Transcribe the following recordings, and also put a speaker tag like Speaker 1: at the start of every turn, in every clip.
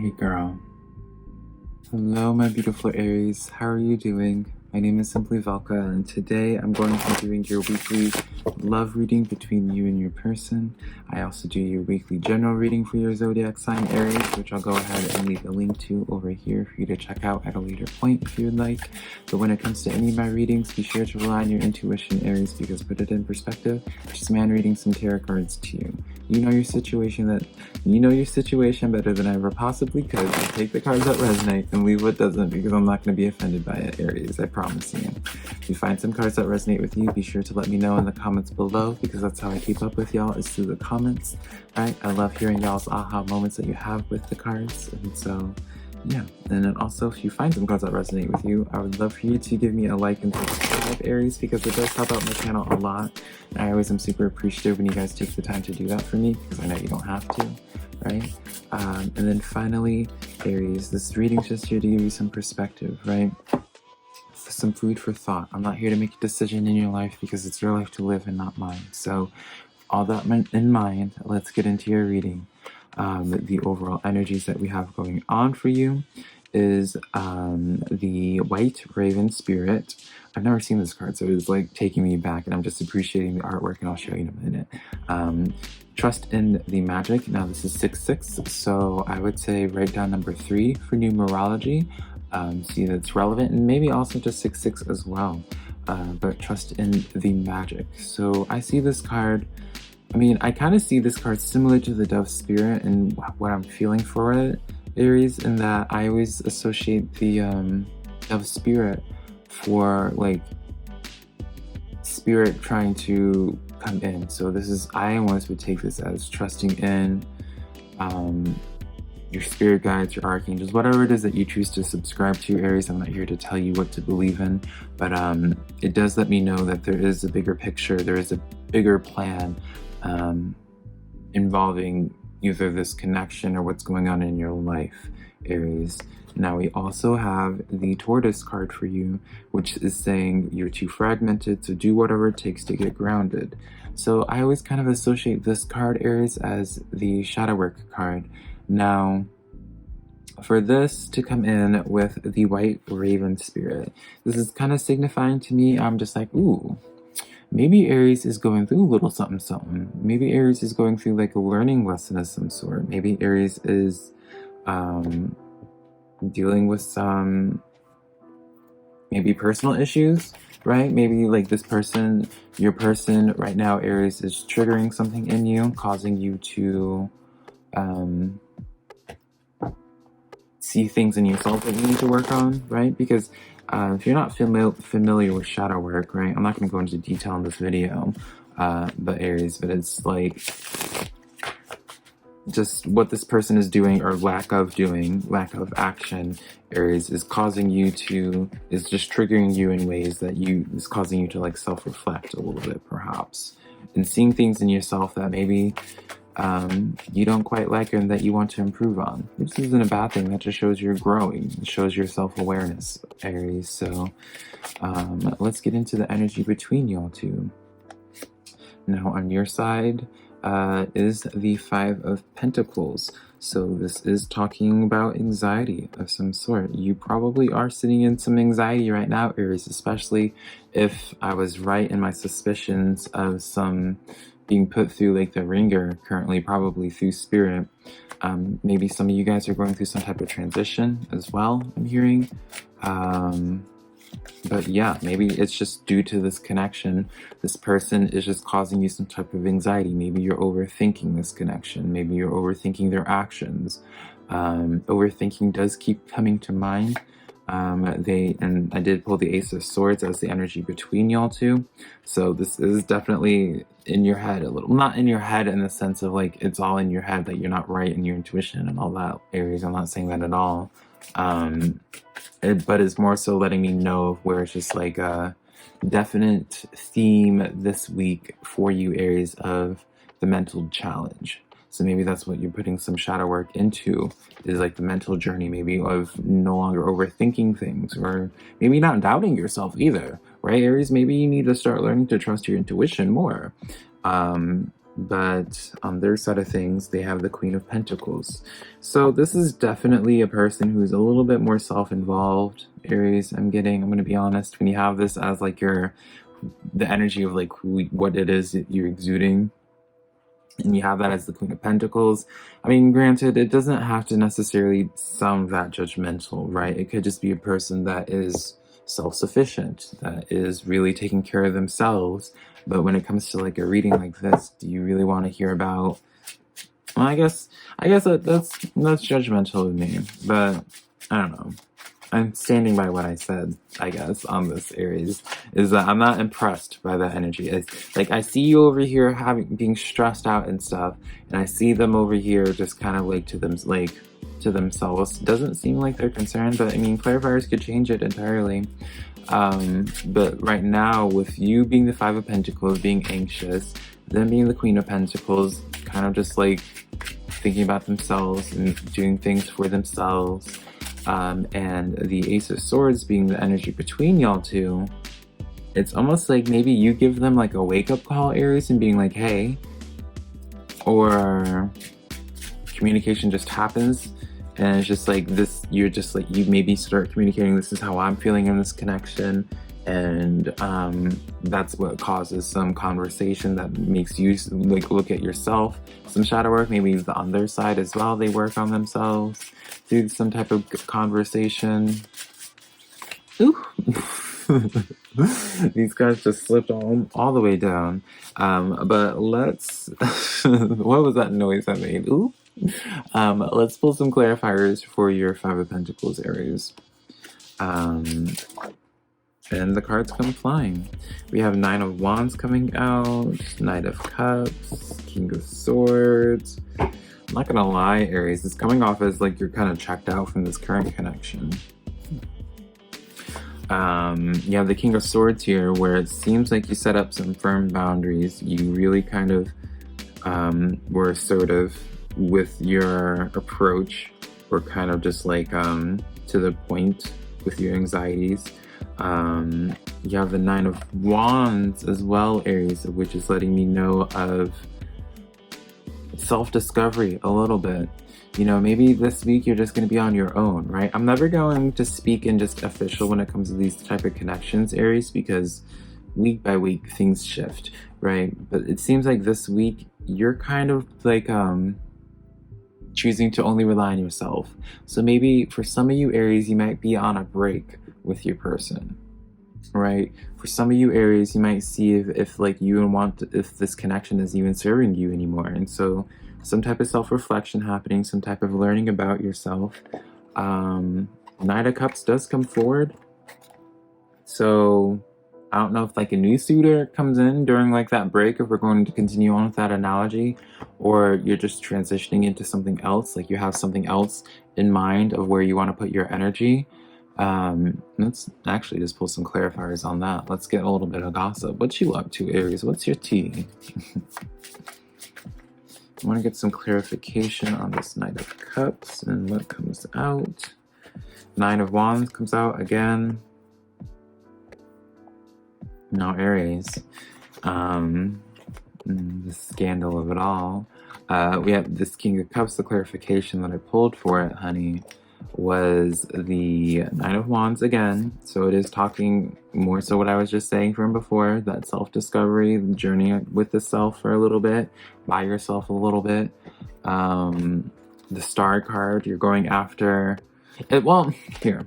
Speaker 1: Hey girl. Hello my beautiful Aries, how are you doing? My name is SimplyVelca and today I'm going to be doing your weekly love reading between you and your person. I also do your weekly general reading for your zodiac sign Aries, which I'll go ahead and leave a link to over here for you to check out at a later point if you would like. But when it comes to any of my readings, be sure to rely on your intuition Aries, because put it in perspective, just man reading some tarot cards to you. You know your situation better than I ever possibly could. So take the cards that resonate and leave what doesn't, because I'm not going to be offended by it, Aries. I promise you. If you find some cards that resonate with you, be sure to let me know in the comments below, because that's how I keep up with y'all, is through the comments. Right? I love hearing y'all's aha moments that you have with the cards, and so yeah. And then also, if you find some cards that resonate with you, I would love for you to give me a like and subscribe, Aries, because it does help out my channel a lot. And I always am super appreciative when you guys take the time to do that for me, because I know you don't have to, right? And then finally, Aries, this reading's just here to give you some perspective, right? Some food for thought. I'm not here to make a decision in your life, because it's your life to live and not mine. So all that in mind, let's get into your reading. The overall energies that we have going on for you is the White Raven Spirit. I've never seen this card, so it's like taking me back, and I'm just appreciating the artwork, and I'll show you in a minute. Trust in the magic. Now this is 6/6, so I would say write down number 3 for numerology. See that's relevant, and maybe also just 6/6 as well. But trust in the magic. So I see this card. I mean, I kind of see this card similar to the Dove Spirit and what I'm feeling for it, Aries, in that I always associate the Dove Spirit for like spirit trying to come in. So this is, I almost would take this as trusting in your spirit guides, your archangels, whatever it is that you choose to subscribe to, Aries. I'm not here to tell you what to believe in, but it does let me know that there is a bigger picture, there is a bigger plan involving either this connection or what's going on in your life, Aries. Now we also have the Tortoise card for you, which is saying you're too fragmented, so do whatever it takes to get grounded. So I always kind of associate this card, Aries, as the shadow work card. Now, for this to come in with the White Raven Spirit, this is kind of signifying to me, I'm just like, ooh, maybe Aries is going through a little something something. Maybe Aries is going through like a learning lesson of some sort. Maybe Aries is dealing with some maybe personal issues, right? Maybe like this person, your person right now, Aries, is triggering something in you, causing you to see things in yourself that you need to work on, right? Because if you're not familiar with shadow work, right? I'm not going to go into detail in this video, but Aries, but it's like just what this person is doing or lack of action, Aries, is causing you to, is just triggering you in ways that is causing you to like self-reflect a little bit, perhaps, and seeing things in yourself that maybe you don't quite like and that you want to improve on. This isn't a bad thing. That just shows you're growing. It shows your self-awareness, Aries. So let's get into the energy between y'all two. Now on your side is the 5 of Pentacles. So this is talking about anxiety of some sort. You probably are sitting in some anxiety right now, Aries, especially if I was right in my suspicions of some being put through like the ringer currently, probably through spirit. Maybe some of you guys are going through some type of transition as well, I'm hearing. But yeah, maybe it's just due to this connection. This person is just causing you some type of anxiety. Maybe you're overthinking this connection. Maybe you're overthinking their actions. Overthinking does keep coming to mind. And I did pull the Ace of Swords as the energy between y'all two. So this is definitely in your head a little. Not in your head in the sense of like it's all in your head, that you're not right in your intuition and all that, Aries. I'm not saying that at all. But it's more so letting me know where it's just like a definite theme this week for you, Aries, of the mental challenge. So maybe that's what you're putting some shadow work into, is like the mental journey, maybe of no longer overthinking things, or maybe not doubting yourself either, right, Aries? Maybe you need to start learning to trust your intuition more. but on their side of things, they have the Queen of Pentacles. So this is definitely a person who's a little bit more self-involved, Aries. I'm going to be honest, when you have this as like the energy of like what it is that you're exuding, and you have that as the Queen of Pentacles. I mean, granted, it doesn't have to necessarily sound that judgmental, right? It could just be a person that is self-sufficient, that is really taking care of themselves. But when it comes to like a reading like this, do you really want to hear about, well, I guess that's judgmental of me, but I don't know. I'm standing by what I said, I guess, on this, Aries, is that I'm not impressed by that energy. It's like I see you over here being stressed out and stuff, and I see them over here just kind of like to themselves. Doesn't seem like they're concerned, but I mean, clarifiers could change it entirely. But right now, with you being the Five of Pentacles, being anxious, them being the Queen of Pentacles, kind of just like thinking about themselves and doing things for themselves. And the Ace of Swords being the energy between y'all two, it's almost like maybe you give them like a wake-up call, Aries, and being like, hey, or communication just happens, and it's just like this, you're just like, you maybe start communicating, this is how I'm feeling in this connection, and that's what causes some conversation that makes you like look at yourself. Some shadow work, maybe on their side as well, they work on themselves through some type of conversation. Ooh. These guys just slipped all the way down. But let's what was that noise I made? Ooh. Let's pull some clarifiers for your Five of Pentacles, Aries. And the cards come flying. We have Nine of Wands coming out, Knight of Cups, King of Swords. I'm not gonna lie, Aries, it's coming off as like you're kind of checked out from this current connection. You have the King of Swords here, where it seems like you set up some firm boundaries. You really kind of were assertive with your approach, or kind of just like to the point with your anxieties. You have the Nine of Wands as well, Aries, which is letting me know of self-discovery a little bit. You know, maybe this week you're just going to be on your own, right? I'm never going to speak in just official when it comes to these type of connections, Aries, because week by week things shift, right? But it seems like this week you're kind of like choosing to only rely on yourself. So maybe for some of you, Aries, you might be on a break with your person, right? For some of you, Aries, you might see if like you want, if this connection is even serving you anymore. And so some type of self-reflection happening, some type of learning about yourself. Knight of Cups does come forward. So I don't know if like a new suitor comes in during like that break, if we're going to continue on with that analogy, or you're just transitioning into something else, like you have something else in mind of where you want to put your energy. Let's actually just pull some clarifiers on that. Let's get a little bit of gossip. What you up to, Aries? What's your tea? I want to get some clarification on this Knight of Cups and what comes out. Nine of Wands comes out again. Now, Aries, the scandal of it all. We have this King of Cups. The clarification that I pulled for it, honey, was the Nine of Wands again. So it is talking more so what I was just saying from before, that self-discovery, the journey with the self for a little bit, by yourself a little bit. The Star card, you're going after it. Well, here,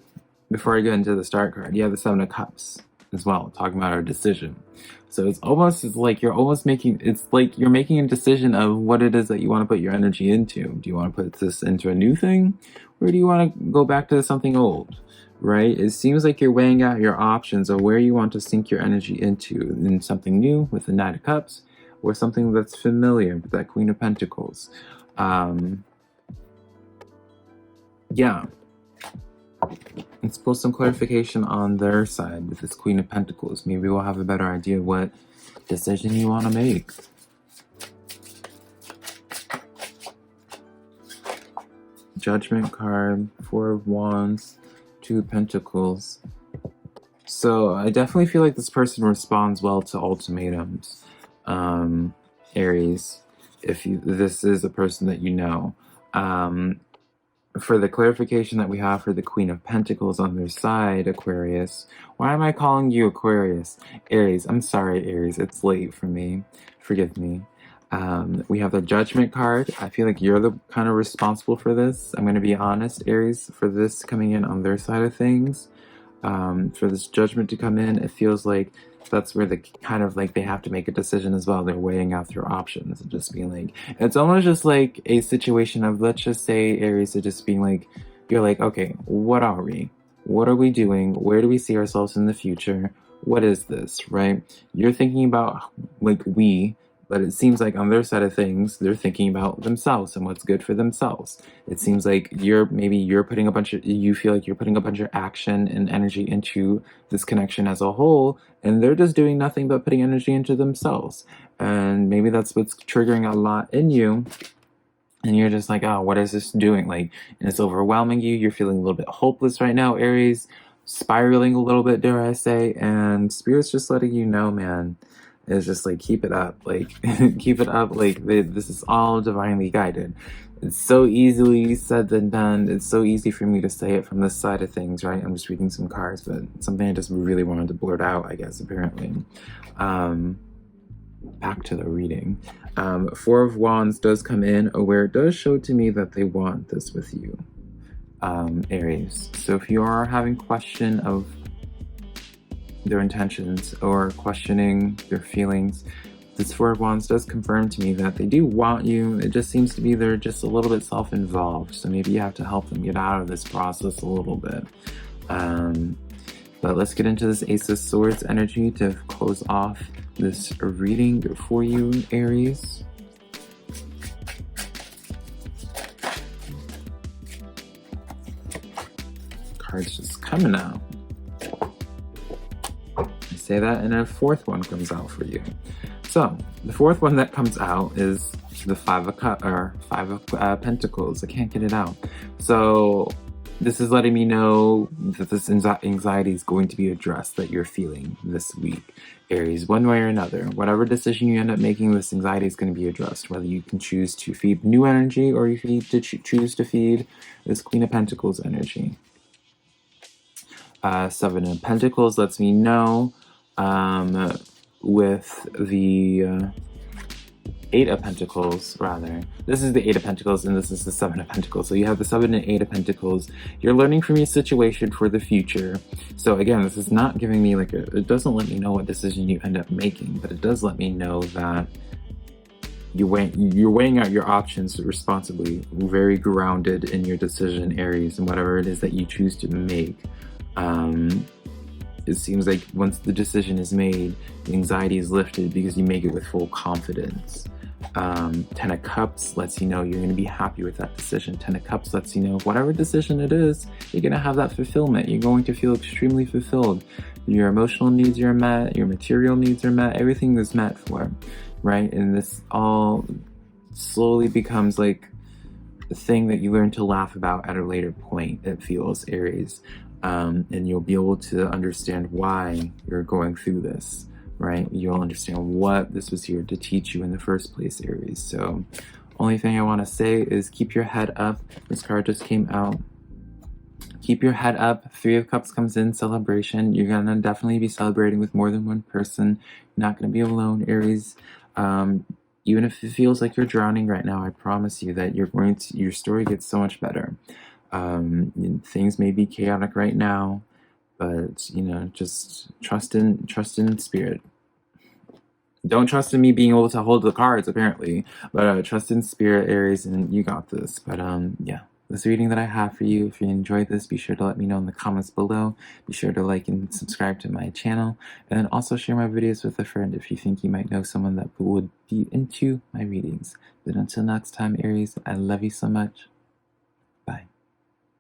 Speaker 1: before I get into the Star card, you have the Seven of Cups as well, talking about our decision. So it's like you're making a decision of what it is that you want to put your energy into. Do you want to put this into a new thing, or do you want to go back to something old, right? It seems like you're weighing out your options of where you want to sink your energy into, in something new with the Knight of Cups, or something that's familiar with that Queen of Pentacles. Yeah. Let's pull some clarification on their side with this Queen of Pentacles. Maybe we'll have a better idea what decision you want to make. Judgment card, Four of Wands, Two of Pentacles. So I definitely feel like this person responds well to ultimatums, Aries. if this is a person that you know. For the clarification that we have for the Queen of Pentacles on their side, Aquarius. Why am I calling you Aquarius? Aries. I'm sorry, Aries. It's late for me. Forgive me. We have the Judgment card. I feel like you're the kind of responsible for this. I'm going to be honest, Aries, for this coming in on their side of things. For this Judgment to come in, it feels like that's where the kind of like they have to make a decision as well. They're weighing out their options and just being like, it's almost just like a situation of, let's just say, Aries, of just being like, you're like, okay, what are we? What are we doing? Where do we see ourselves in the future? What is this, right? You're thinking about like we, but it seems like on their side of things, they're thinking about themselves and what's good for themselves. It seems like you feel like you're putting a bunch of action and energy into this connection as a whole, and they're just doing nothing but putting energy into themselves. And maybe that's what's triggering a lot in you. And you're just like, oh, what is this doing? Like, and it's overwhelming you. You're feeling a little bit hopeless right now, Aries, spiraling a little bit, dare I say. And Spirit's just letting you know, man, it's just like, keep it up. Like, keep it up. Like, this is all divinely guided. It's so easily said than done. It's so easy for me to say it from this side of things, right? I'm just reading some cards, but something I just really wanted to blurt out, I guess, apparently. Back to the reading. Four of Wands does come in, where it does show to me that they want this with you, Aries. So if you are having question of their intentions or questioning their feelings, this Four of Wands does confirm to me that they do want you. It just seems to be they're just a little bit self-involved. So maybe you have to help them get out of this process a little bit. But let's get into this Ace of Swords energy to close off this reading for you, Aries. Cards just coming out. I say that, and a fourth one comes out for you. So the fourth one that comes out is the Five of Pentacles. I can't get it out. So this is letting me know that this anxiety is going to be addressed that you're feeling this week, Aries, one way or another. Whatever decision you end up making, this anxiety is going to be addressed, whether you can choose to feed new energy or you need to choose to feed this Queen of Pentacles energy. Seven of Pentacles lets me know with the Eight of Pentacles, rather. This is the Eight of Pentacles, and this is the Seven of Pentacles. So you have the Seven and Eight of Pentacles. You're learning from your situation for the future. So again, this is not giving me like it doesn't let me know what decision you end up making, but it does let me know that you're weighing out your options responsibly, very grounded in your decision, Aries, and whatever it is that you choose to make. It seems like once the decision is made, the anxiety is lifted because you make it with full confidence. Ten of Cups lets you know you're going to be happy with that decision. Ten of Cups lets you know whatever decision it is, you're going to have that fulfillment. You're going to feel extremely fulfilled. Your emotional needs are met, your material needs are met, everything is met for, right? And this all slowly becomes like the thing that you learn to laugh about at a later point, it feels, Aries. And you'll be able to understand why you're going through this, right? You'll understand what this was here to teach you in the first place, Aries. So only thing I want to say is keep your head up. This card just came out. Keep your head up. Three of Cups comes in, celebration. You're going to definitely be celebrating with more than one person. You're not going to be alone, Aries. Even if it feels like you're drowning right now, I promise you that your story gets so much better. Things may be chaotic right now, but just trust in spirit. Don't trust in me being able to hold the cards, apparently, but trust in spirit, Aries, and you got this. But yeah, this reading that I have for you. If you enjoyed this, be sure to let me know in the comments below. Be sure to like and subscribe to my channel, and then also share my videos with a friend if you think you might know someone that would be into my readings. But until next time, Aries, I love you so much.